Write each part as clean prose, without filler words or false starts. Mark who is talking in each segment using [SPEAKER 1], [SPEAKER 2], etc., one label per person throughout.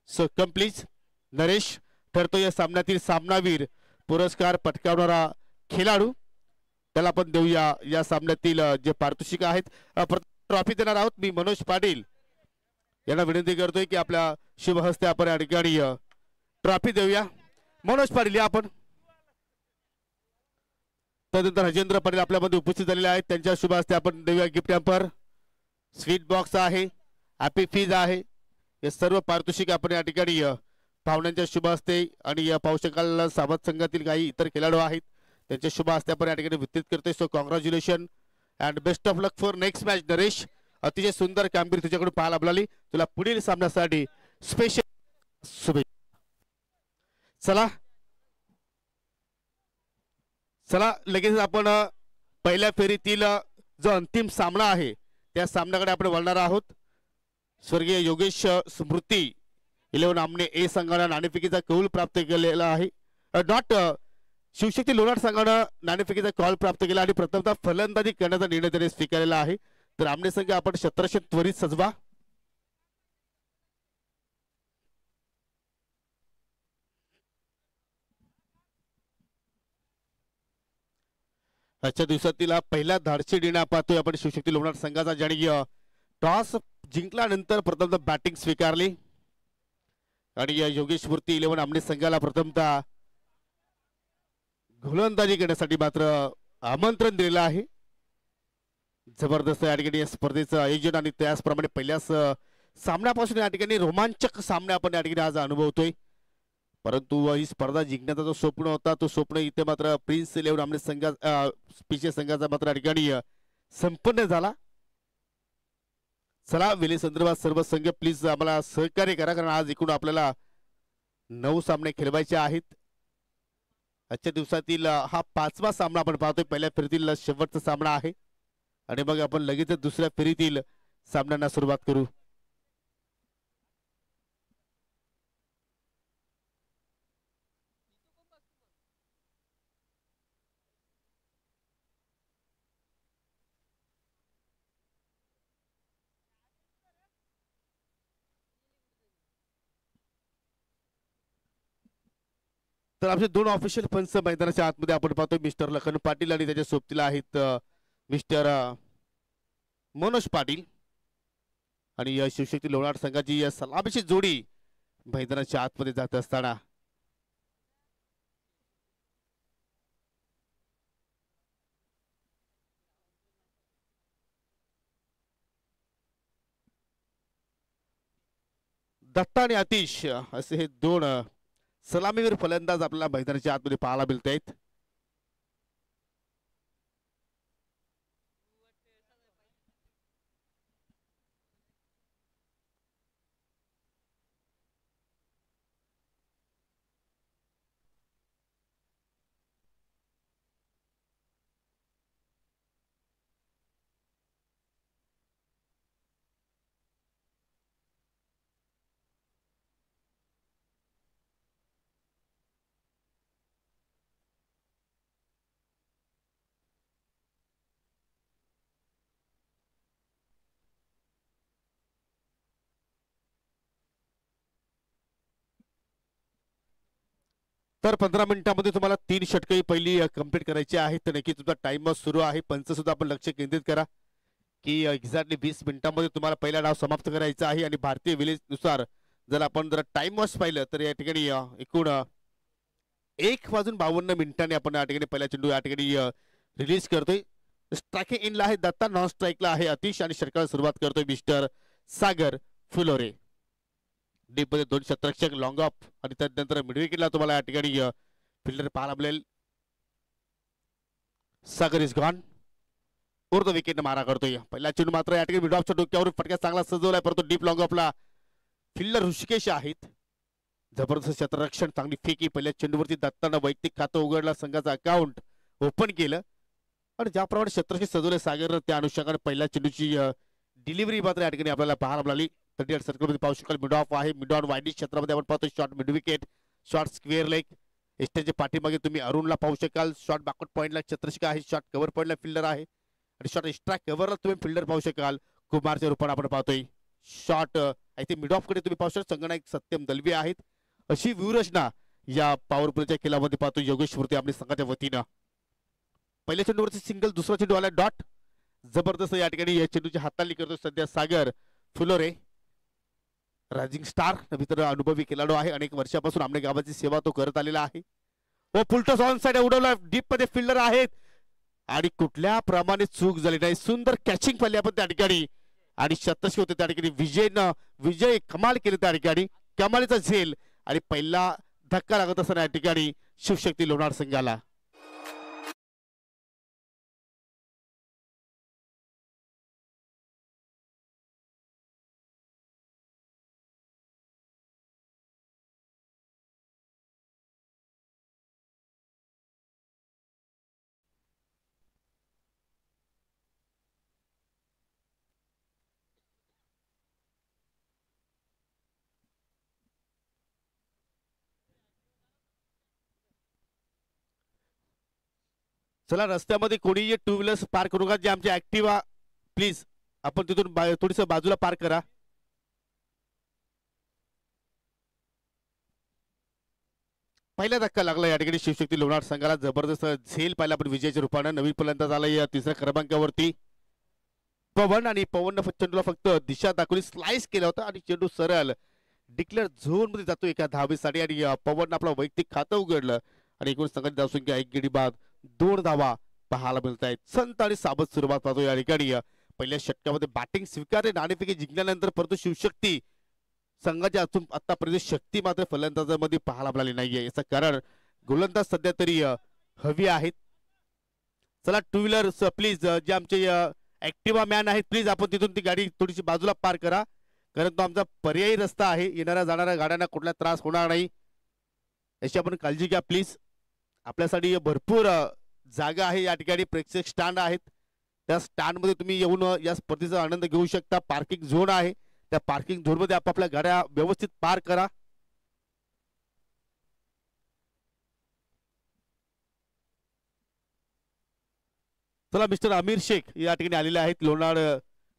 [SPEAKER 1] So come please. Naresh ठरतो या सामन्यातील सामनावीर. पुरस्कार पटकावणारा खेळाडू त्याला आपण देऊया या सामन्यातील जे पारितोषिक आहेत. ट्रॉफी देणार आहोत. मी मनोज पाटील यांना विनंती करतोय की आपल्या शुभ हस्ते आपण या ठिकाणी ट्रॉफी देऊया. मनोज पाटील या आपण. त्यानंतर राजेंद्र पाटील आपल्यामध्ये उपस्थित झालेले आहेत. त्यांच्या शुभ हस्ते आपण देऊया गिफ्ट हॅम्पर. स्वीट बॉक्स आहे, हॅपी फीज आहे. हे सर्व पारितोषिक आपण या ठिकाणी पाहुण्यांच्या शुभ हस्ते आणि या पाहू शकाल सावध संघातील काही इतर खेळाडू आहेत त्यांच्या शुभ हस्ते आपण या ठिकाणी वितरित करतोय. So congratulation and best of luck for next match. Naresh अतिशय सुंदर कामगिरी तुझ्याकडून पाहायला मिळाली. तुला पुढील सामन्यासाठी स्पेशल शुभेच्छा. चला चला लगेच आपण पहिल्या फेरीतील जो अंतिम सामना आहे त्या सामन्याकडे आपण वळणार आहोत. स्वर्गीय योगेश स्मृती 11 आमने ए संघाने नाणेफेकीचा कौल प्राप्त केलेला आहे. नॉट शिवशक्ती लोणार संघाने नाणेफेकीचा कॉल प्राप्त केला आणि प्रथमतः फलंदाजी करण्याचा निर्णय त्याने स्वीकारलेला आहे. तर आमने संघ आपण 1700 त्वरित सजवा. आजच्या दिवसातील पहिला धाडसी निर्णय पाहतोय आपण शिवशक्ती लोणार संघाचा, ज्याने टॉस जिंकल्यानंतर प्रथमतः बॅटिंग स्वीकारली आणि योगेश मूर्ती 11 आमने संघाला प्रथमतः गोलंदाजी करण्यासाठी मात्र आमंत्रण दिलेलं आहे. जबरदस्त या ठिकाणी स्पर्धेचं आयोजन आणि त्याचप्रमाणे पहिल्याच सामन्यापासून या ठिकाणी रोमांचक सामने आपण या ठिकाणी आज अनुभवतोय. परंतु ही स्पर्धा जिंकण्याचा जो स्वप्न होता तो स्वप्न इथे मात्र प्रिन्स 11 आमने संघा पीचे संघाचा मात्र या ठिकाणी संपन्न झाला. चला वेळे संदर्भात सर्व संघ प्लीज आम्हाला सहकार्य करा, कारण आज एकूण आपल्याला 9 सामने खेळवायचे आहेत. आजच्या दिवसातील हा 5वा सामना आपण पाहतोय. पहिल्या फेरीतील शेवटचा सामना आहे आणि मग आपण लगेच दुसऱ्या फेरीतील सामन्यांना सुरुवात करू. तर आमचे 2 ऑफिशियल पंच मैदानाच्या आतमध्ये आपण पाहतोय. मिस्टर लखन पाटील आणि त्याच्या सोबतीला आहेत मिस्टर मनोज पाटील आणि या शिवशक्ती लोणार संघाची या सलामीची जोडी मैदानाच्या आतमध्ये जात असताना दत्ता आणि आतिश असे हे 2 सलामीवीर फलंदाज आपल्याला मैदानाच्या आतमध्ये पाहायला मिळत आहेत. तर 15 मिनिटांमध्ये तुम्हाला 3 षटके पहिली कंप्लीट करायची आहेत. तर नक्की तुमचा टाइम सुरू आहे. पंच सुद्धा आपण लक्ष केंद्रित करा की एक्झॅक्टली 20 मिनिटांमध्ये तुम्हाला पहिला डाव समाप्त करायचा आहे. आणि भारतीय वेळेनुसार जर आपण जर टाइम वॉच पाहिलं तर या ठिकाणी एकूण 1:52 मिनिटांनी आपण या ठिकाणी पहिला चेंडू या ठिकाणी रिलीज करतोय. स्ट्रायकिंग इनला आहे दत्ता, नॉन स्ट्राईकला आहे अतिश आणि षटकाला सुरुवात करतोय मिस्टर सागर फुलोरे. डीप मध्ये 2 शतरक्षक लॉंग ऑफ आणि त्यानंतर मिडविकेटला तुम्हाला या ठिकाणी फिल्डर पाहायला मिळेल. सागर इज गॉन. उर्ध विकेट मारा करतोय. पहिला चेंडू मात्र या ठिकाणी मिड ऑफच्या डोक्यावरून फटका चांगला सजवलाय, परंतु डीप लॉंग ऑफला फिल्डर ऋषिकेश आहेत. जबरदस्त शतरक्षण, चांगली फेकी. पहिल्या चेंडूवरती दत्तानं वैयक्तिक खातं उघडला, संघाचं अकाउंट ओपन केलं आणि ज्याप्रमाणे शतरक्षक सजवले सागर त्या अनुषंगाने पहिल्या चेंडूची डिलिव्हरी मात्र या ठिकाणी आपल्याला पाहायला मिळाली. 38 सर्कलमध्ये पाहू शकाल मिड ऑफ आहे. मिड ऑन वाईडिश क्षेत्रामध्ये आपण पाहतो short mid wicket, short square leg. एस्टेच्या पाठीमागे तुम्ही अरुणला पाहू शकाल. शॉर्ट बॅकवर्ड पॉईंटला चत्रशिका आहे, शॉर्ट कव्हर पॉईंटला फिल्डर आहे आणि शॉर्ट एक्स्ट्रा कव्हरला तुम्ही फिल्डर पाहू शकाल. कुमारच्या रूपाने आपण पाहतोय shot I think mid of कडे तुम्ही पाहू शकता संगणक सत्यम दलवी आहेत. अशी व्यूहरचना या पॉवर प्लेच्या खेळामध्ये पाहतो योगेश मूर्ती आपल्या संघाच्या वतीनं. पहिल्या चेंडूवरती सिंगल, दुसरा चेंडू आला डॉट. जबरदस्त या ठिकाणी या चेंडूची हाताळणी करतो सध्या सागर फुलोरे. रायझिंग स्टार मित्र अनुभवी खेळाडू आहे. अनेक वर्षापासून आपल्या गावाची सेवा तो करत आलेला आहे. व फुलटॉस ऑन साइड उडवला, डीप मध्ये फिल्डर आहेत आणि कुठल्या प्रमाणे चूक झाली नाही. सुंदर कॅचिंग पाहिली आपण त्या ठिकाणी आणि शतकी होते त्या ठिकाणी. विजय कमाल केले त्या ठिकाणी, कमालीचा झेल आणि पहिला धक्का लागत असताना या ठिकाणी शिवशक्ती लोणार संघाला. चला रस्त्यामध्ये कोणी टू व्हीलर्स पार्क करू नका. जे आमचे ऍक्टिव्हा प्लीज आपण तिथून थोडस बाजूला पार्क करा. पहिला धक्का लागला या ठिकाणी शिवशक्ती लोणार संघाला. जबरदस्त झेल पाहिला पण विजयाच्या रूपानं. नवीन फलंदाज आला या तिसऱ्या क्रमांकावरती पवन आणि पवन चेंडूला फक्त दिशा दाखवली, स्लाइस केला होता आणि चेंडू सरळ डिक्लेअर झोन मध्ये जातो एका धावेसाठी आणि पवन आपला वैयक्तिक खातं उघडलं आणि एकूण संघाची धावसंख्या 1 गडी बाद 2 धावा पाहायला मिळत आहेत. संत आणि साबत सुरुवात पाहतो या ठिकाणी. पहिल्या षटकामध्ये बॅटिंग स्वीकारले, नाणेफेकी जिंकल्यानंतर परंतु शिवशक्ती संघाची अजून आतापर्यंत शक्ती मात्र फलंदाजामध्ये पाहायला मिळाली नाहीये. याचं कारण गोलंदाज सध्या तरी हवी आहेत. चला टू व्हीलर प्लीज जे आमचे ऍक्टिव्हा मॅन आहेत प्लीज आपण तिथून ती गाडी थोडीशी बाजूला पार करा, कारण तो आमचा पर्यायी रस्ता आहे. येणाऱ्या जाणाऱ्या गाड्यांना कुठला त्रास होणार नाही याची आपण काळजी घ्या प्लीज. आपल्यासाठी भरपूर जागा आहे या ठिकाणी. प्रेक्षक स्टँड आहेत, त्या स्टँड मध्ये तुम्ही येऊन या स्पर्धेचा आनंद घेऊ शकता. पार्किंग झोन आहे, त्या पार्किंग झोन मध्ये आपापल्या गाड्या व्यवस्थित पार्क करा. चला मिस्टर अमीर शेख या ठिकाणी आलेले आहेत. लोणार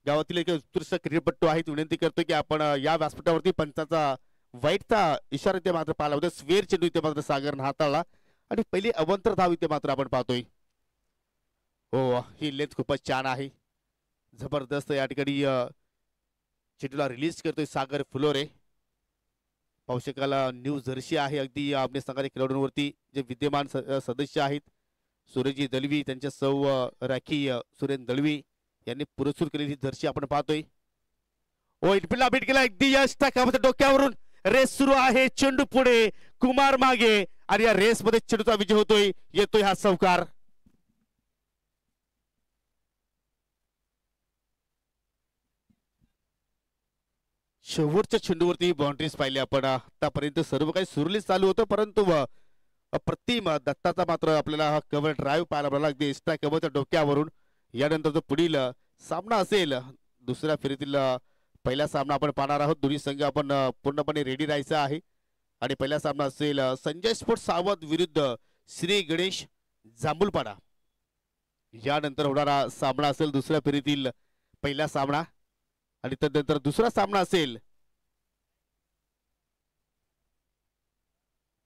[SPEAKER 1] गावातील एक उत्कृष्ट क्रिकेटपटू आहेत. विनंती करतो की आपण या व्यासपीठावरती पंचाचा वाईटचा इशारा इथे मात्र पाहिला होता. स्वेर चेंडू इथे मात्र सागर हाताळला आणि पहिली अवंतर धाव इथे मात्र आपण पाहतोय. हो, ही लेन्थ खूपच छान आहे. जबरदस्त या ठिकाणी चेंडूला रिलीज करतोय सागर फुलोरे. पाहू शकाल न्यू जर्सी आहे अगदी आपल्या संघाच्या खेळाडूंवरती. जे विद्यमान सदस्य आहेत सुरेजी दळवी, त्यांच्या सौ राखी सुरेन दळवी यांनी पुरस्कृत केलेली जर्सी आपण पाहतोय. ओ इटपिला बीट केला अगदी यश टाकामध्ये डोक्यावरून. रेस सुरू आहे, चेंडू पुढे, कुमार मागे आणि या रेस मध्ये चेंडूचा विजय होतोय. येतोय हा चौकार. शेवटच्या चेंडूवरती बाउंड्रीज पाहिली आपण. आतापर्यंत सर्व काही सुरळीत चालू होतं, परंतु अप्रतिम दत्ताचा मात्र आपल्याला हा कव्हर ड्राईव्ह पाहायला मिळाला अगदी एक्स्ट्रा कव्हरच्या डोक्यावरून. यानंतर जो पुढील सामना असेल दुसऱ्या फेरीतील पहिला सामना आपण पाहणार आहोत. दोन्ही संघ आपण पूर्णपणे रेडी राहायचं आहे आणि पहिला सामना असेल संजय स्पोर्ट्स सावध विरुद्ध श्री गणेश जांभूलपाडा. यानंतर होणारा सामना असेल दुसऱ्या फेरीतील पहिला सामना आणि त्यानंतर दुसरा सामना असेल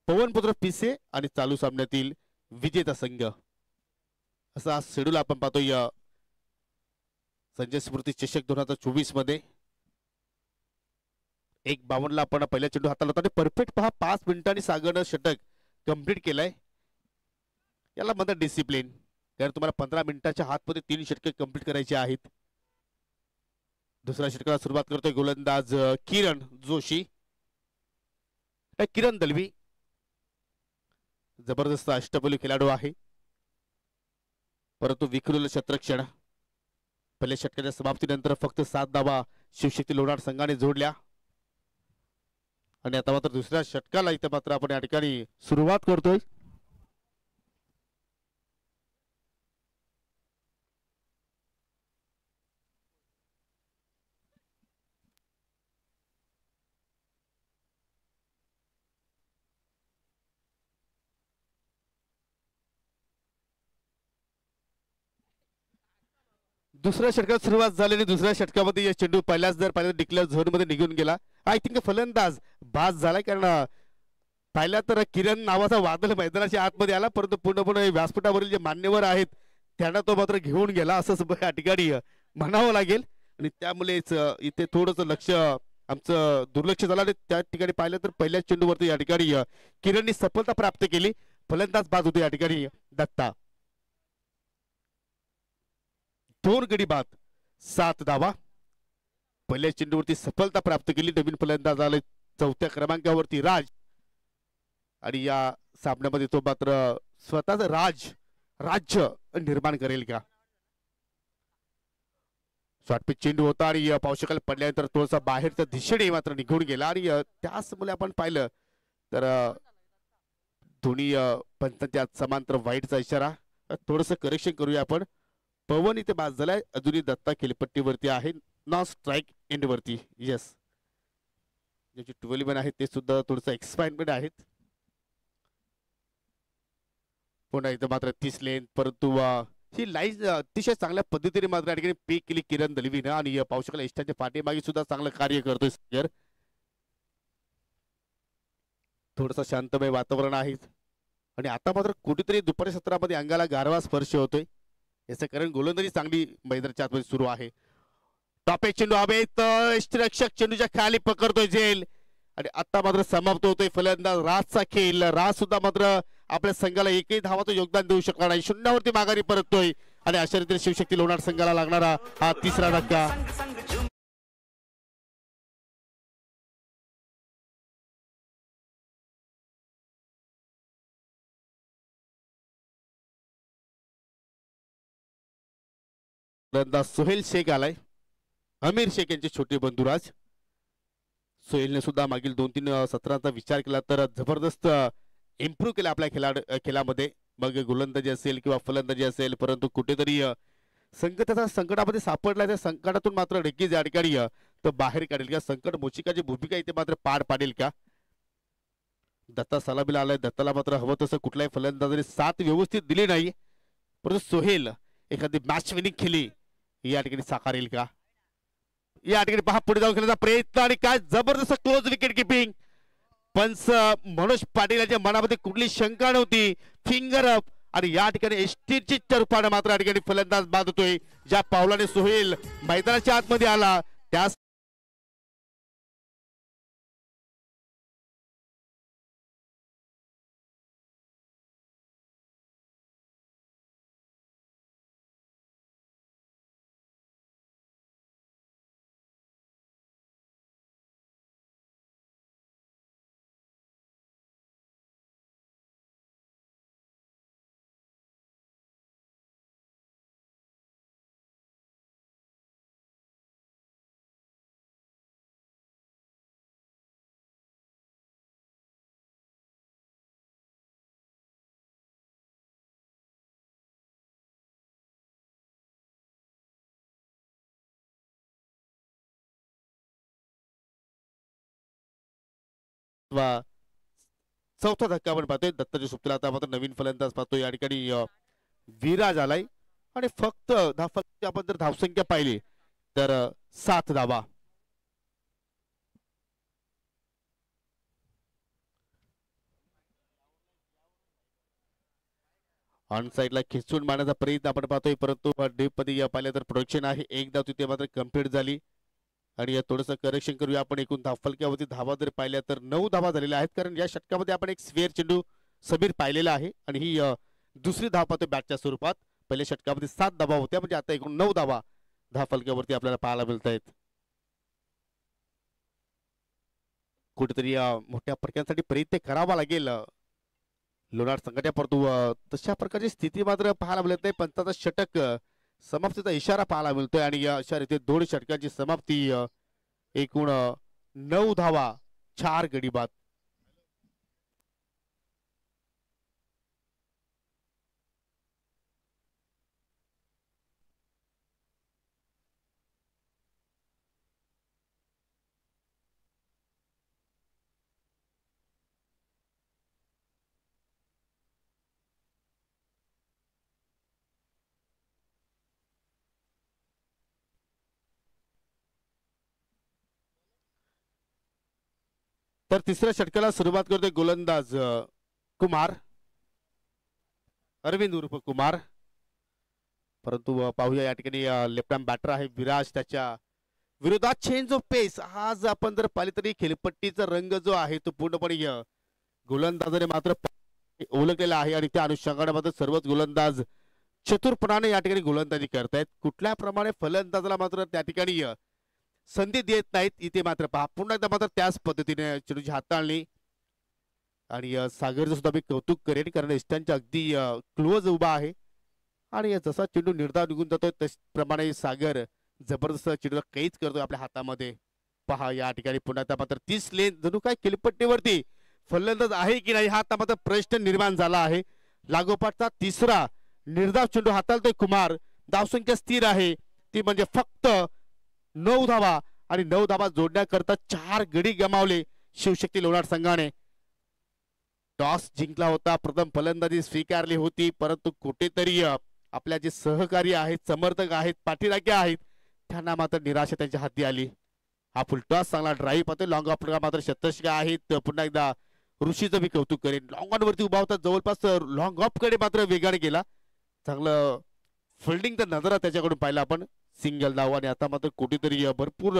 [SPEAKER 1] पवनपुत्र पिसे आणि चालू सामन्यातील विजेता संघ. असा शेड्यूल आपण पाहतोय संजय स्मृती चषक 2024 मध्ये. 1:52 आपण पहिला चेंडू हाताळला होता आणि परफेक्ट पहा 5 मिनिटांनी सागरनं षटक कंप्लीट केलंय. याला म्हणतात डिसिप्लिन, कारण तुम्हाला 15 मिनिटाच्या हातमध्ये 3 षटके कंप्लीट करायचे आहेत. दुसऱ्या षटकाला सुरुवात करतोय गोलंदाज किरण जोशी. किरण दलवी जबरदस्त अष्टपैलू खेळाडू आहे, परंतु विखुरलेलं क्षेत्ररक्षण. पहिल्या षटकाच्या समाप्तीनंतर फक्त 7 धावा शिवशक्ती लोणार संघाने जोडल्या आणि आता मात्र दुसऱ्या षटकाला इथे मात्र आपण या ठिकाणी सुरुवात करतोय. दुसऱ्या षटकात सुरुवात झालेली दुसऱ्या षटकामध्ये या चेंडू पहिल्या डिक्लेअर झोन मध्ये निघून गेला. आय थिंक फलंदाज बाद झालाय कारण पाहिला तर किरण नावाचा वादळ मैदानाच्या आतमध्ये आला परंतु पूर्णपणे व्यासपीठावरील जे मान्यवर आहेत त्यांना तो मात्र घेऊन गेला असंच या ठिकाणी म्हणावं लागेल. आणि त्यामुळेच इथे थोडंसं लक्ष आमचं दुर्लक्ष झालं आणि त्या ठिकाणी पाहिलं तर पहिल्या चेंडूवरती या ठिकाणी किरणनी सफलता प्राप्त केली. फलंदाज बाद होते या ठिकाणी दत्ता. 2 गडी बाद 7 धावा. पहिल्या चेंडूवरती सफलता प्राप्त केली. नवीन फलंदाज आले 4थ्या क्रमांकावरती राज आणि या सामन्यामध्ये तो मात्र स्वतःच राज्य निर्माण करेल का. शॉर्टपिच चेंडू होता आणि पावसाळ्यात पडल्यानंतर थोडासा बाहेरच्या दिशेने मात्र निघून गेला आणि त्याचमुळे आपण पाहिलं तर दोन्ही पंचांच्या समांतर वाईटचा इशारा. थोडस करेक्शन करूया आपण. पवन इथे बाद झालाय. अजूनही दत्ता खेळपट्टीवरती आहे नॉन स्ट्राईक एंड वरती. येस ज्याचे 12 आहेत ते सुद्धा थोडस एक्सपायरमेंट आहेत. पुन्हा इथं मात्र 30 लेन परंतु ही लाईन अतिशय चांगल्या पद्धतीने मात्र या ठिकाणी पे केली किरण दलवीनं आणि पावसाळ्याला इष्टांच्या पाठीमागे सुद्धा चांगलं कार्य करतोय सर. थोडस शांतमय वातावरण आहे आणि आता मात्र कुठेतरी दुपारी सत्रामध्ये अंगाला गारवा स्पर्श होतोय. याचं कारण गोलंदाजी चांगली मैदानाच्या आतमध्ये सुरू आहे. टॉप एक चेंडू हवेत यष्टिरक्षक चेंडूच्या खाली पकडतोय झेल आणि आता मात्र समाप्त होतोय फलंदाज राजचा खेळ. राज सुद्धा मात्र आपल्या संघाला एकही धावाचं योगदान देऊ शकणार नाही. शून्यावरती माघारी परततोय आणि अशा रीतीने शिवशक्ती लोणार संघाला लागणारा हा तिसरा धक्का. फलंदाज सोहेल शेख आलाय. अमीर शेख यांचे छोटे बंधुराज. सोहेलने सुद्धा मागील 2-3 सत्रांचा विचार केला तर जबरदस्त इम्प्रूव्ह केला आपल्या खेळामध्ये. मग गोलंदाजी असेल किंवा फलंदाजी असेल परंतु कुठेतरी संघ त्याचा संकटामध्ये सापडला. त्या संकटातून मात्र नक्कीच या ठिकाणी तो बाहेर काढेल का. संकट मोचिकाची भूमिका इथे मात्र पार पाडेल का. दत्ता सलामीला आलाय. दत्ताला मात्र हवं तसं कुठल्याही फलंदाजाने साथ व्यवस्थित दिली नाही परंतु सोहेल एखादी मॅच विनिंग खेळी या ठिकाणी साकारेल का. या ठिकाणी पहा पुढे जाऊन खेळण्याचा प्रयत्न आणि काय जबरदस्त क्लोज विकेट किपिंग. पंच मनोज पाटील यांच्या मनामध्ये कुठली शंका नव्हती. फिंगर अप आणि या ठिकाणी एसटीची रूपाने मात्र या ठिकाणी फलंदाज बाद होतोय. ज्या पावलाने सोहेल मैदानाच्या आतमध्ये आला त्यास चौथा धक्का आपण पाहतोय. दत्ताच्या सुप्तीला आता मात्र नवीन फलंदाज पाहतोय. या ठिकाणी विराज आलाय आणि फक्त आपण जर धावसंख्या पाहिली तर 7 धावा. ऑन साईडला खिचून मारण्याचा प्रयत्न आपण पाहतोय परंतु डीप मध्ये पाहिलं तर प्रोडक्शन आहे. एक धाव तिथे मात्र कम्प्लीट झाली आणि थोडंसं करेक्शन करूया आपण. एकूण धावफलक्यावरती धावा जर पाहिल्या तर 9 धावा झालेल्या आहेत कारण या षटकामध्ये आपण एक स्क्वेअर चेंडू समीर पाहिलेला आहे आणि ही दुसरी धाव पाहतोय बॅटच्या स्वरूपात. पहिल्या षटकामध्ये 7 धावा होत्या म्हणजे आता एकूण 9 धावा धावफलक्यावरती आपल्याला पाहायला मिळत आहेत. कुठेतरी मोठ्या फटक्यांसाठी प्रयत्न करावा लागेल लोणार संघाच्या परंतु तशा प्रकारची स्थिती मात्र पाहायला मिळत नाही. पंचाचा षटक समाप्तीचा इशारा पाहायला मिळतोय आणि अशा रीती 2 षटकांची समाप्ती. एकूण 9 धावा 4 गडी बाद. तर तिसऱ्या षटकाला सुरुवात करतोय गोलंदाज कुमार, अरविंद उर्फ कुमार. परंतु पाहूया या ठिकाणी लेफ्ट आर्म बॅटर आहे विराज, त्याच्या विरोधात चेंज ऑफ पेस. आज आपण जर पाहिले तरी खेळपट्टीचा रंग जो आहे तो पूर्णपणे गोलंदाजाने मात्र ओळखलेला आहे आणि त्या अनुषंगाने मात्र सर्वच गोलंदाज चतुरपणाने या ठिकाणी गोलंदाजी करतायत. कुठल्या प्रमाणे फलंदाजाला मात्र त्या ठिकाणी संधी देत नाहीत. इथे मात्र पहा पुन्हा एकदा मात्र त्याच पद्धतीने चेंडूची हाताळणी आणि सागरचं सुद्धा मी कौतुक करेन, कारण इष्टांच्या अगदी क्लोज उभा आहे आणि जसा चेंडू निर्धाव निघून जातोय त्याचप्रमाणे सागर जबरदस्त चेंडूला कैच करतोय आपल्या हातामध्ये. पहा या ठिकाणी पुन्हा एकदा मात्र 30 लेन जणू काय खेळपट्टीवरती फलंदाज आहे की नाही हा आता मात्र प्रश्न निर्माण झाला आहे. लागोपाठचा तिसरा निर्धाव चेंडू हाताळतोय कुमार. धावसंख्या स्थिर आहे ती म्हणजे फक्त 9 धावा आणि 9 धावा जोडण्याकरता 4 गडी गमावले शिवशक्ती लोणार संघाने. टॉस जिंकला होता, प्रथम फलंदाजी स्वीकारली होती, परंतु कुठेतरी आपल्या जे सहकारी आहेत, समर्थक आहेत, पाठीराखे आहेत, त्यांना मात्र निराशा त्यांच्या हाती आली. हा फुलटॉस चांगला ड्राईव्ह पाहतोय. लॉंग ऑफ मात्र शतषका आहेत. पुन्हा एकदा ऋषीचं मी कौतुक करेन. लॉंग ऑन वरती उभा होता, जवळपास लॉंग ऑफ कडे मात्र वेगाने गेला. चांगलं फिल्डिंग तर नजरा त्याच्याकडून पाहिला आपण. सिंगल धाव आणि आता मात्र कुठेतरी भरपूर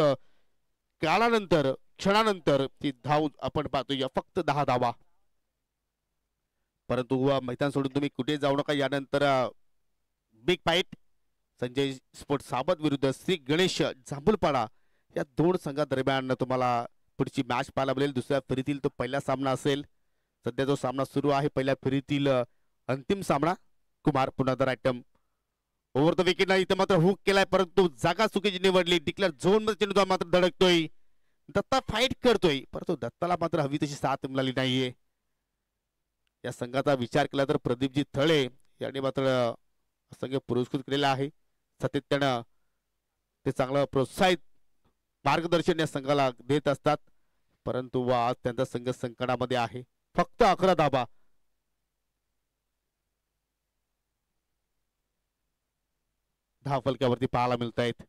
[SPEAKER 1] काळानंतर क्षणानंतर ती धाव आपण पाहतोय फक्त 10 धावा. परंतु मैदान सोडून तुम्ही कुठे जाऊ नका. यानंतर बिग फाईट संजय स्पोर्ट साबत विरुद्ध श्री गणेश जांभूलपाडा या दोन संघादरम्यान तुम्हाला पुढची मॅच पाहायला मिळेल. दुसऱ्या फेरीतील तो पहिला सामना असेल. सध्या जो सामना सुरू आहे पहिल्या फेरीतील अंतिम सामना. कुमार पुन्हा दर आयटम ओव्हर द विकेट इथे मात्र हुक केलाय, परंतु जागा चुकीची निवडली. डिक्लेअर झोन मध्ये चेंडू मात्र धडकतोय. दत्ता फाईट करतोय, परंतु दत्ताला मात्र हवी तशी साथ मिळाली नाहीये. या संघाचा विचार केला तर प्रदीपजी थळे यांनी मात्र संघ पुरस्कृत केलेला आहे. सातत्यानं ते चांगलं प्रोत्साहित मार्गदर्शन या संघाला देत असतात, परंतु आज त्यांचा संघ संकटामध्ये आहे. फक्त 11 धाबा. धाव फलकावरती पाहायला मिळत आहेत.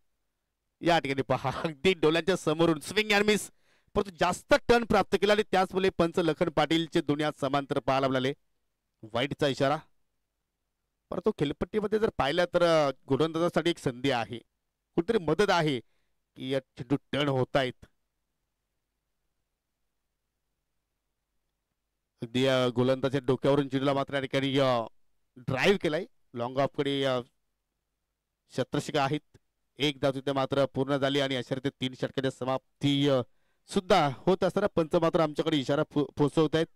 [SPEAKER 1] या ठिकाणी पहा अगदी डोळ्यांच्या समोरून स्विंग अँड मिस, परंतु जास्त टर्न प्राप्त केला आणि त्याचमुळे पंच लखन पाटीलचे दुनियात समांतर पाहायला मिळाले. वाईटचा इशारा. परंतु खेळपट्टीमध्ये जर पाहिलं तर गोलंदाजासाठी एक संधी आहे, कुठेतरी मदत आहे की या चेंडू टर्न होत आहेत. अगदी गोलंदाजाच्या डोक्यावरून चेंडूला मात्र या ठिकाणी ड्राईव्ह केलाय. लॉंग ऑफ कडे शतषका आहेत. एक धाव तिथे मात्र पूर्ण झाली आणि अशा रीते 3 षटकांची समाप्ती सुद्धा होत असताना पंच मात्र आमच्याकडे इशारा पोहोचवत आहेत.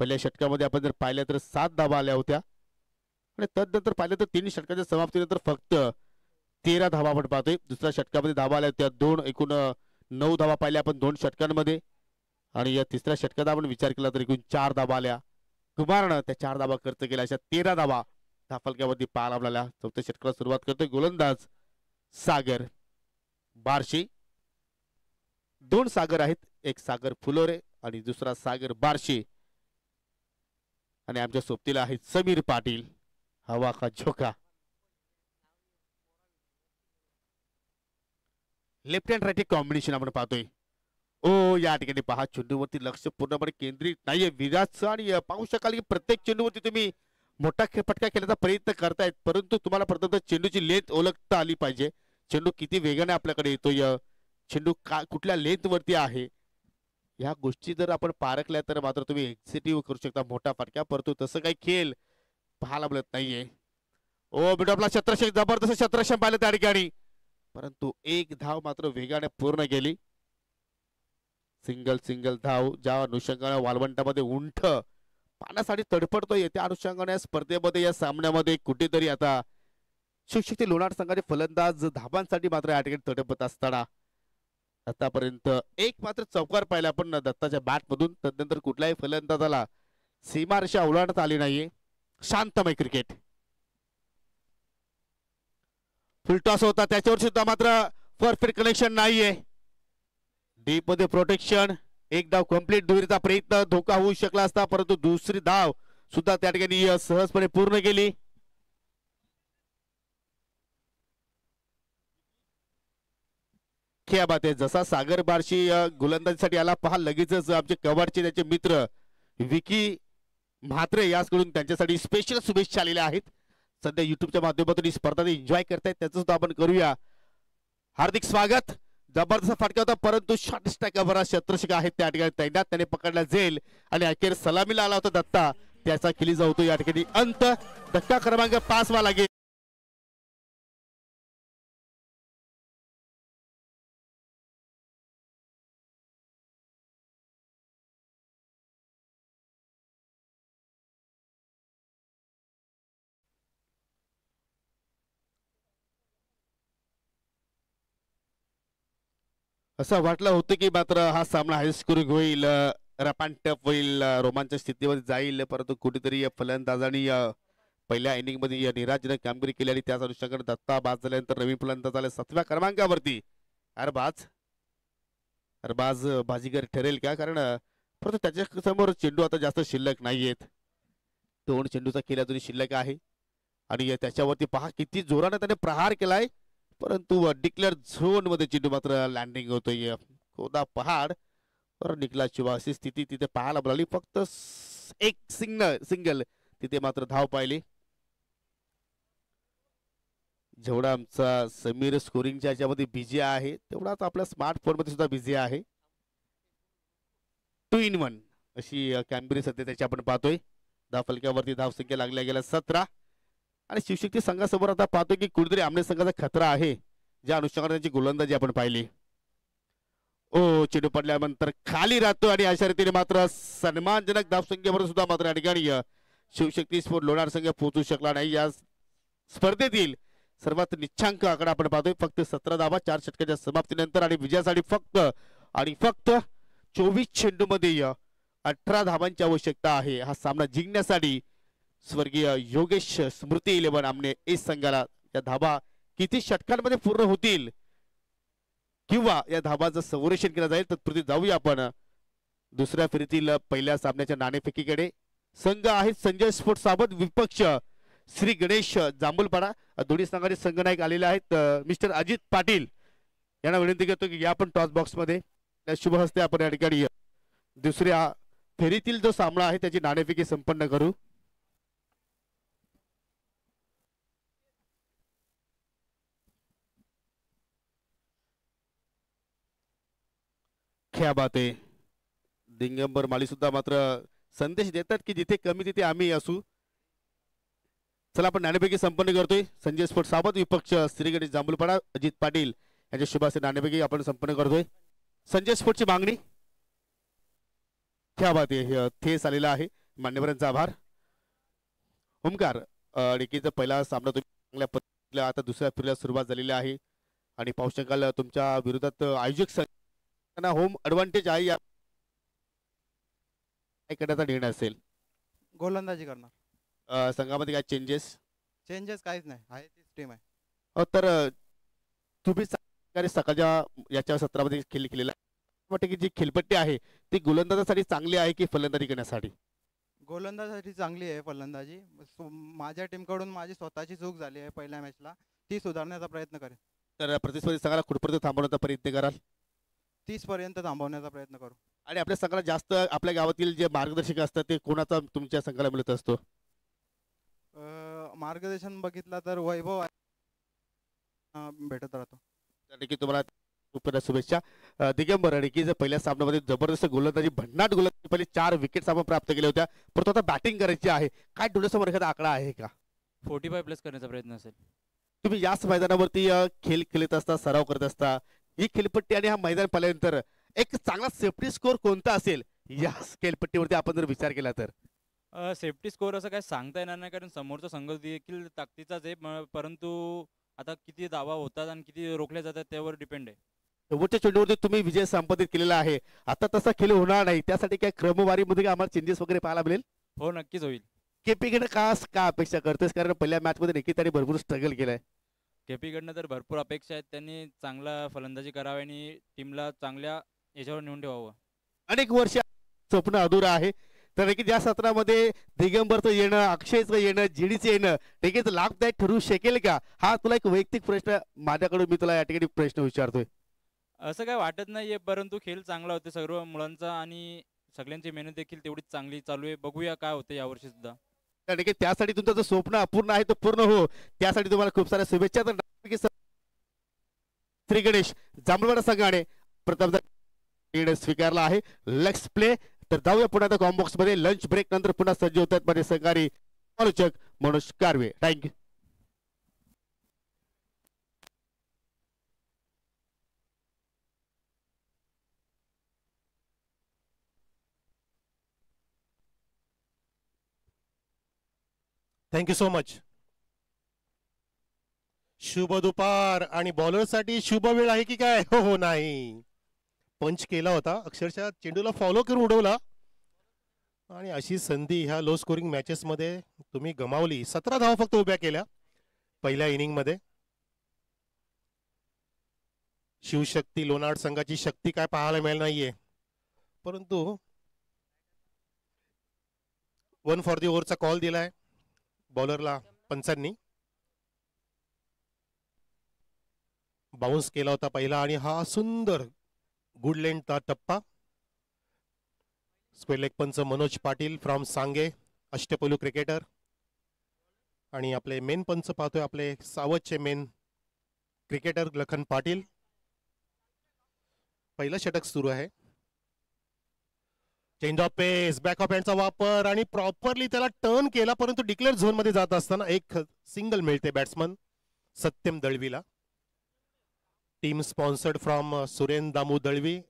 [SPEAKER 1] पहिल्या षटकामध्ये आपण जर पाहिलं तर 7 धावा आल्या होत्या आणि तदनंतर पाहिलं तर 3 षटकांच्या समाप्तीनंतर फक्त 13 धावा आपण पाहतोय. दुसऱ्या षटकामध्ये धावा आल्या होत्या 2, एकूण 9 धावा पाहिल्या आपण 2 षटकांमध्ये आणि या तिसऱ्या षटकात आपण विचार केला तर एकूण 4 धावा आल्या. कुमारनं त्या 4 धावा खर्च केल्या, अशा 13 धावा धाफलक्यावरती पाहायला मिळाल्या. चौथ्या षटकाला सुरुवात करतोय गोलंदाज सागर बारशी. 2 सागर आहेत, एक सागर फुलोरे आणि दुसरा सागर बारशी आणि आमच्या सोबतीला आहेत समीर पाटील. हवा का झोका. लेफ्ट हँड राईट कॉम्बिनेशन आपण पाहतोय. ओ या ठिकाणी पहा चेंडूवरती लक्ष पूर्णपणे केंद्रित नाहीये विराजचं आणि पाहू शकाल की प्रत्येक चेंडूवरती तुम्ही मोठा फटका खेळण्याचा प्रयत्न करतायत, परंतु तुम्हाला प्रथम चेंडूची लेंथ ओळखता आली पाहिजे. चेंडू किती वेगाने आपल्याकडे येतोय, चेंडू कुठल्या लेंथ वरती आहे, ह्या गोष्टी जर आपण पारखल्या तर मात्र तुम्ही एक्झिक्यूटिव्ह करू शकता मोठा फटका. परंतु तसं काही खेळ पाहायला मिळत नाहीये. ओ बिडॉपला शतरक्षक, जबरदस्त शतरक्षक पाहिलं त्या ठिकाणी, परंतु एक धाव मात्र वेगाने पूर्ण गेली. सिंगल धाव ज्या अनुषंगाने वालवंटामध्ये उंठ पाण्यासाठी तडफडतोय त्या अनुषंगाने या स्पर्धेमध्ये या सामन्यामध्ये कुठेतरी आता शिवशक्ती लोणार संघाचे फलंदाज धाबांसाठी मात्र या ठिकाणी तडफडत असताना आतापर्यंत एक मात्र चौकार पाहिला आपण दत्ताच्या बॅट मधून. तदनंतर कुठल्याही फलंदाजाला सीमारेषा ओलांडता आली नाहीये. शांतमय क्रिकेट. फुलटॉस होता त्याच्यावर सुद्धा मात्र परफेक्ट कनेक्शन नाहीये. डीप मध्ये प्रोटेक्शन. एक धाव कंप्लीट, दुहेरीचा प्रयत्न धोका होऊ शकला असता, परंतु दुसरी धाव सुद्धा त्या ठिकाणी सहजपणे पूर्ण केली. क्या बात आहे. जसा सागर बारशी गोलंदाजीसाठी आला पहा, लगेचच आमचे कवाडचे त्याचे मित्र विकी म्हात्रे याचकडून त्यांच्यासाठी स्पेशल शुभेच्छा आलेल्या आहेत. सध्या युट्यूबच्या माध्यमातून ही स्पर्धा एन्जॉय करतायत, त्याचं सुद्धा आपण करूया. हार्दिक स्वागत. जबरदस्त फटका होता, परंतु शॉर्ट स्ट्रायकर क्षेत्ररक्षक आहेत त्या ठिकाणी तैनात, त्याने पकडला जाईल आणि अखेर सलामीला आला होता दत्ता, त्याचा खेळी जातो या ठिकाणी अंत. धक्का क्रमांक 5 वा लागेल. असं वाटलं होतं की मात्र हा सामना हायस्कोरिंग होईल, रपांटप होईल, रोमांचक स्थितीमध्ये जाईल, परंतु कुठेतरी या फलंदाजांनी पहिल्या इनिंग मध्ये निराशजनक कामगिरी केली आणि त्याच अनुषंगाने दत्ता बाद झाल्यानंतर नवीन फलंदाज आले 7व्या क्रमांकावरती. अरबाज बाजीगर ठरेल का? कारण परंतु त्याच्या समोर चेंडू आता जास्त शिल्लक नाहीयेत. 2 चेंडूचा खेळ अजून शिल्लक आहे आणि त्याच्यावरती पहा किती जोराने त्याने प्रहार केलाय, परंतु डिक्लेअर झोन मध्ये चेंडू मात्र लँडिंग होतोय. खोदा पहाड वर निकला चुबा अशी स्थिती तिथे पाहायला मिळाली. फक्त एक सिंगल तिथे मात्र धाव पाहिली. जेवढा आमचा समीर स्कोरिंगच्या याच्यामध्ये बिझी आहे तेवढाच आपल्या स्मार्टफोन मध्ये सुद्धा बिझी आहे. 2 in 1 अशी कामगिरी सध्या त्याची आपण पाहतोय. धावफलक्यावरती धावसंख्या लागल्या गेल्या 17 आणि शिवशक्ती संघासमोर आता पाहतोय की कुठेतरी आमने संघाचा खतरा आहे, ज्या अनुषंगाने त्यांची गोलंदाजी आपण पाहिली. ओ चेंडू पडल्यानंतर खाली राहतो आणि अशा रीतीने मात्र सन्मानजनक धावसंख्येवर सुद्धा मात्र या ठिकाणी शिवशक्ती स्पोर्ट लोणार संघ पोहोचू शकला नाही. या स्पर्धेतील सर्वात निच्छांक आकडा आपण पाहतोय. फक्त 17 धावा 4 षटकाच्या समाप्तीनंतर आणि विजयासाठी फक्त 24 चेंडूमध्ये 18 धावांची आवश्यकता आहे हा सामना जिंकण्यासाठी. स्वर्गीय योगेश स्मृती 11 आमने एस संघाला या धावा किती षटकांमध्ये पूर्ण होतील किंवा या धावांचं संरक्षण केलं जाईल तत्पूर्वी जाऊया आपण दुसऱ्या फेरीतील पहिल्या सामन्याच्या नाणेफेकीकडे. संघ आहेत संजय स्पोर्ट सावध, विपक्ष श्री गणेश जांभूलपाडा. दोन्ही संघाचे संघनायक आलेले आहेत मिस्टर अजित पाटील. यांना विनंती करतो की या आपण टॉस बॉक्स मध्ये शुभ हस्ते आपण या ठिकाणी दुसऱ्या फेरीतील जो सामना आहे त्याची नाणेफेकी संपन्न करू. क्या बात आहे. दिगंबर माळी सुद्धा मात्र संदेश देतात की जिथे कमी तिथे आम्ही असू. चला आपण नाणेफेकी संपन्न करतोय. संजय स्पोर्ट सावध, विपक्ष श्री गणेश जांभूलपाडा, अजित पाटील यांच्या शुभाचे नाणेफेकी आपण संपन्न करतोय. संजय स्पोर्टची मागणी. क्या बात आहे. थेस आलेला आहे. मान्यवरांचा आभार. ओमकार डिकीचा पहिला सामना तुम्ही चांगल्या पद्धतीने आता दुसऱ्या फेरीला सुरुवात झालेली आहे आणि पाहू शकाल तुमच्या विरोधात आयोजक संघांना होम ऍडव्हान्टेज आहे. या करण्याचा निर्णय असेल.
[SPEAKER 2] गोलंदाजी करणार.
[SPEAKER 1] संघामध्ये काय चेंजेस
[SPEAKER 2] काहीच नाही आहे, तीच टीम आहे.
[SPEAKER 1] तर तुम्ही सकाळच्या याच्या सत्रामध्ये खेळ केलेला वाटतं की जी खेळपट्टी आहे ती गोलंदाजासाठी चांगली आहे की फलंदाजी करण्यासाठी?
[SPEAKER 2] गोलंदाजीसाठी चांगली आहे. फलंदाजी माझ्या टीमकडून माझी स्वतःची चूक झाली आहे पहिल्या मॅचला, ती सुधारण्याचा प्रयत्न करेन.
[SPEAKER 1] तर प्रतिस्पर्धी संघाला कुठपर्यंत थांबवण्याचा प्रयत्न कराल?
[SPEAKER 2] 30 पर्यंत थांबवण्याचा प्रयत्न करू.
[SPEAKER 1] आणि आपल्या संघाला जास्त आपल्या गावातील जे मार्गदर्शक असतात ते कोणाचा तुमच्या संघाला मिळत असतो?
[SPEAKER 2] मार्गदर्शन बघितलं तर वैभव भेटत राहतो.
[SPEAKER 1] की तुम्हाला खूप शुभेच्छा. दिगंबर अडकीच्या पहिल्या सामन्यामध्ये जबरदस्त गोलंदाजी, भन्नाट गोलंदाजी, पहिले 4 विकेट्स आपण प्राप्त केल्या होत्या, परंतु आता बॅटिंग करायची आहे. काय डोळ्यासमोर एखादा आकडा आहे का?
[SPEAKER 3] 45 करण्याचा प्रयत्न असेल.
[SPEAKER 1] तुम्ही याच मैदानावरती खेळ खेळत असता, सराव करत असता, ही खेळपट्टी आणि हा मैदान पाहिल्यानंतर एक चांगला सेफ्टी स्कोर कोणता असेल या खेळपट्टीवरती आपण जर विचार केला तर?
[SPEAKER 3] सेफ्टी स्कोर असं काय सांगता येणार नाही, कारण समोरचा संघ देखील ताकदीचाच आहे, परंतु आता किती धावा होतात आणि किती रोखल्या जातात त्यावर डिपेंड आहे.
[SPEAKER 1] शेवटच्या चेंडूवरती तुम्ही विजय संपादित केलेला आहे. आता तसा खेळ होणार नाही, त्यासाठी काय क्रमवारीमध्ये आम्हाला चेंजेस वगैरे पाहायला मिळेल?
[SPEAKER 3] हो, नक्कीच होईल.
[SPEAKER 1] केपीकडे का अपेक्षा करतेस? कारण पहिल्या मॅच मध्ये नक्की त्यांनी भरपूर स्ट्रगल केलाय.
[SPEAKER 3] केपीकडनं तर भरपूर अपेक्षा आहेत. त्यांनी चांगला फलंदाजी करावी आणि टीमला चांगल्या याच्यावर नेऊन ठेवावं.
[SPEAKER 1] अनेक वर्ष स्वप्न अधुरा आहे, तर की ज्या सत्रामध्ये दिगंबरचं येणं, अक्षयचं येणं, जीडीचं येणं नक्कीच लाभदायक ठरू शकेल का? हा तुला एक वैयक्तिक प्रश्न माझ्याकडून मी तुला या ठिकाणी प्रश्न विचारतोय.
[SPEAKER 3] असं काय वाटत नाहीये, परंतु खेळ चांगला होते सर्व मुलांचा आणि सगळ्यांची मेहनत देखील तेवढीच चांगली चालू आहे. बघूया काय होतं यावर्षी सुद्धा.
[SPEAKER 1] कारण की त्यासाठी तुमचं जर स्वप्न अपूर्ण आहे तर पूर्ण हो, त्यासाठी तुम्हाला खूप साऱ्या शुभेच्छा. तर श्री गणेश जांभळवाडा संघाने प्रथम स्वीकारला आहे. Let's play. तर जाऊया पुन्हा आता कॉम बॉक्स मध्ये. लंच ब्रेक नंतर पुन्हा सज्ज होतात मध्ये सहकारी आलोचक Manoj Karve. Thank you.
[SPEAKER 4] Thank you so much. शुभ दुपार. आणि बॉलरसाठी शुभ वेळ आहे की काय? हो हो नाही. पंच केला होता, अक्षरशः चेंडूला फॉलो करून उडवला आणि अशी संधी ह्या लो स्कोरिंग मॅचेस मध्ये तुम्ही गमावली. 17 धावा फक्त उभ्या केल्या पहिल्या इनिंग मध्ये. शिवशक्ती लोणावळा संघाची शक्ती काय पाहायला मिळाली नाहीये, परंतु 1 फॉर दी ओव्हरचा कॉल दिलाय बॉलरला पंचांनी. बाउन्स केला होता पहिला आणि हा सुंदर गुड लेंथचा टप्पा. स्क्वेअर लेग पंच मनोज पाटील फ्रॉम सांगे, अष्टपैलू क्रिकेटर. आणि आपले मेन पंच पाहतोय आपले सावधचे मेन क्रिकेटर लखन पाटील. पहिलं षटक सुरू आहे. Change of pace, back of हँडचा वापर आणि प्रॉपरली त्याला टर्न केला, परंतु डिक्लेअर झोन मध्ये जात असताना एक सिंगल मिळते बॅट्समन सत्यम दळवीला. Team sponsored from Suren Damu Dalvi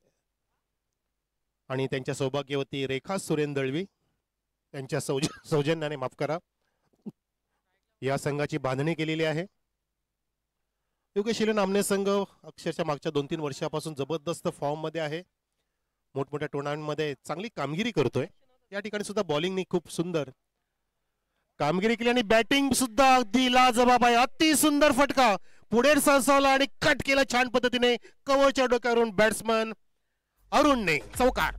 [SPEAKER 4] आणि त्यांच्या सौभाग्यवती रेखा सुरेन दळवी त्यांच्या सौजन्याने, माफ करा, या संघाची बांधणी केलेली आहे. योगेश नामने संघ अक्षरशः मागच्या 2-3 वर्षापासून जबरदस्त फॉर्म मध्ये आहे. मोठमोठ्या टुर्नामेंट मध्ये चांगली कामगिरी करतोय. या ठिकाणी सुद्धा बॉलिंगनी खूप सुंदर कामगिरी केली आणि बॅटिंग सुद्धा अगदी लाजबाब आहे. अति सुंदर फटका पुढे सरसावला आणि कट केला छान पद्धतीने कव्हरच्या डोक्यावरून बॅट्समन अरुणने. चौकार.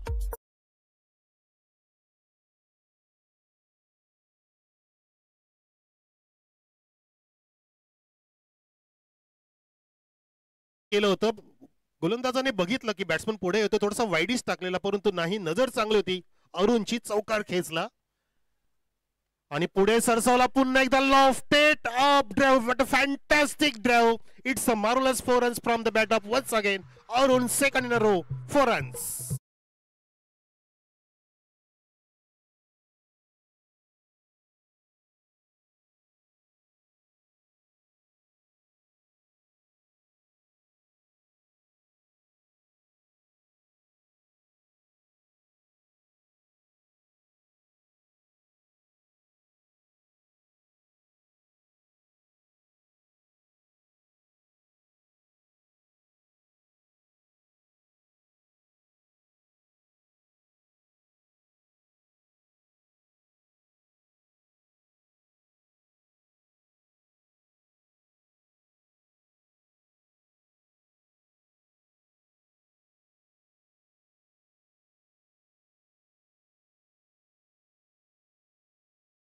[SPEAKER 4] केलं होतं. गोलंदाजाने बघितलं की बॅट्समन पुढे येतो, थोडासा वाईडीच टाकलेला, परंतु नाही, नजर चांगली होती. अरुणची चौकार खेचला आणि पुढे सरसावला पुन्हा एकदा. Lofted up drive, what a fantastic drive. It's a marvellous 4 runs from the bat of once again Arun. Second in a row, 4 runs.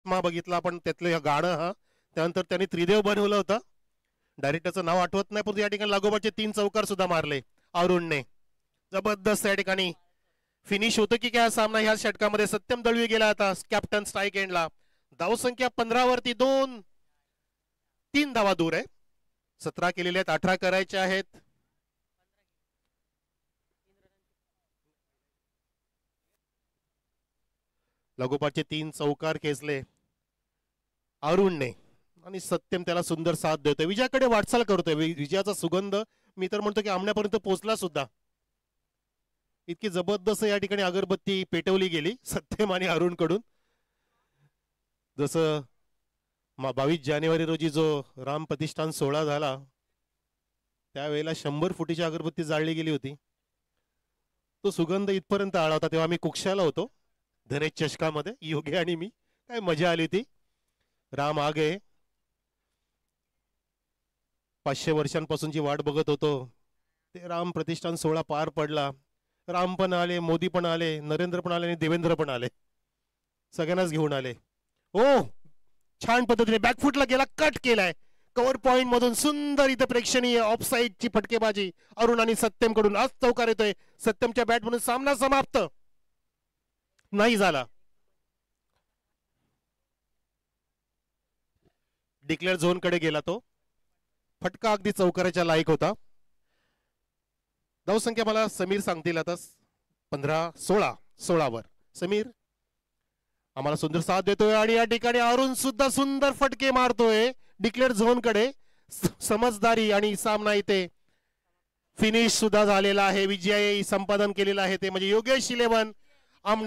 [SPEAKER 4] बघितलं आपण त्यातलं गाणं. हा त्यानंतर त्यांनी त्रिदेव बनवलं होतं. डायरेक्टरचं नाव आठवत नाही, परंतु या ठिकाणी लागोपाठचे 3 चौकार सुद्धा मारले अरुणने. जबरदस्त या ठिकाणी फिनिश होतं की काय सामना ह्या षटकामध्ये. सत्यम दळवी गेला आता कॅप्टन स्ट्राईक एंडला. धावसंख्या 15 वरती 3 धावा दूर आहे. 17 केलेले आहेत, 18 करायचे आहेत. लागोपाठचे 3 चौकार खेचले अरुणने आणि सत्यम त्याला सुंदर साथ देतोय. विजयाकडे वाटचाल करतोय. विजयाचा सुगंध मी तर म्हणतो की आमण्यापर्यंत पोहोचला सुद्धा. इतकी जबरदस्त या ठिकाणी अगरबत्ती पेटवली गेली सत्यम आणि अरुण कडून. जसं 22 जानेवारी रोजी जो राम प्रतिष्ठान सोहळा झाला त्यावेळेला 100 फुटीची अगरबत्ती जाळली गेली होती. तो सुगंध इथपर्यंत आला होता. तेव्हा आम्ही कुक्षाला होतो धनेश चषकामध्ये, योगी आणि मी. काय मजा आली ती. राम आगे 500 वर्षांपासूनची वाट बघत होतो. ते राम प्रतिष्ठान सोहळा पार पडला. राम पण आले, मोदी पण आले, नरेंद्र पण आले आणि देवेंद्र पण आले. सगळ्यांनाच घेऊन आले. ओ छान पद्धतीने बॅकफुटला गेला, कट केलाय. कव्हर पॉइंट मधून सुंदर इथे प्रेक्षणीय ऑफसाईडची फटकेबाजी अरुण आणि सत्यम कडून. आज चौकार येतोय सत्यमच्या बॅट म्हणून. सामना समाप्त नाही झाला. डिक्लेअर झोन कडे गेला तो. फटका अगदी चौकाराच्या लायक होता. धावसंख्या मला समीर सांगतील आता. 15-16 वर समीर आम्हाला सुंदर साथ देतोय आणि या ठिकाणी अरुण सुद्धा सुंदर फटके मारतोय डिक्लेअर झोन कडे. समजदारी आणि सामना इथे फिनिश सुद्धा झालेला आहे. विजयी संपादन केलेला आहे ते म्हणजे योगेश 11 आमने.